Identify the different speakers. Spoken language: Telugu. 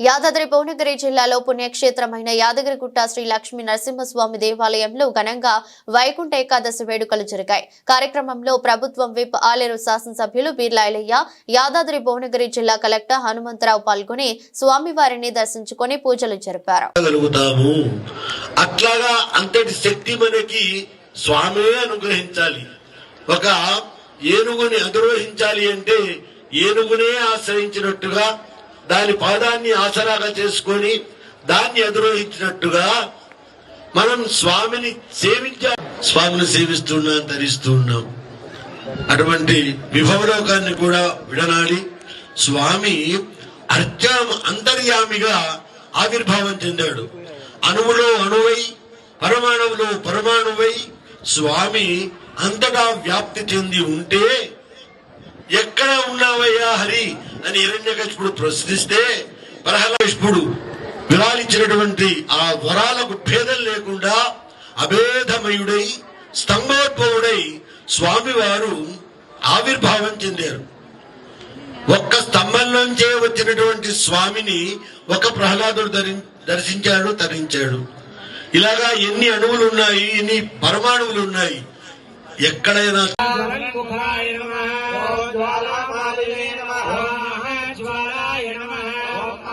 Speaker 1: యాదాద్రి భువనగిరి జిల్లాలో పుణ్యక్షేత్రమైన యాదగిరిగుట్ట శ్రీ లక్ష్మీ నరసింహస్వామి దేవాలయంలో ఘనంగా వైకుంఠ ఏకాదశి వేడుకలు జరిగాయి. కార్యక్రమంలో ప్రభుత్వం విప్ ఆలేరు శాసనసభ్యులు బీర్లాయలయ్య, యాదాద్రి భువనగిరి జిల్లా కలెక్టర్ హనుమంతరావు పాల్గొని స్వామివారిని దర్శించుకొని పూజలు జరిపారు.
Speaker 2: అట్లాగా అంతటి శక్తి మనకి స్వామి అనుగ్రహించాలి. ఒక ఏనుగుని అధిరోహించాలి అంటే ఏనుగునే ఆశ్రయించినట్టుగా దాని పాదాన్ని ఆసరాగా చేసుకొని దాన్ని అధిరోహించినట్టుగా మనం స్వామిని సేవిస్తున్నాం, ధరిస్తూ ఉన్నాం. అటువంటి విభవలోకాన్ని కూడా విడనాడి స్వామి అంతర్యామిగా ఆవిర్భావం చెందాడు. అణువులో అణువై, పరమాణువులో పరమాణువై స్వామి అంతటా వ్యాప్తి చెంది ఉంటే ఎక్కడ ఉన్నావయ్యా హరి అని హిరణ్యకశిపుడు ప్రశ్నిస్తే ప్రహ్లాదుడు విరాలించినటువంటి ఆ వరాలకు భేదం లేకుండా అభేదమయుడై స్తంభోద్భవుడై స్వామివారు ఆవిర్భావం చెందారు. ఒక్క స్తంభంలోంచే వచ్చినటువంటి స్వామిని ఒక ప్రహ్లాదుడు దర్శించాడు, తరించాడు. ఇలాగా ఎన్ని అణువులు ఉన్నాయి, ఎన్ని పరమాణువులు ఉన్నాయి. ఎక్కడైనా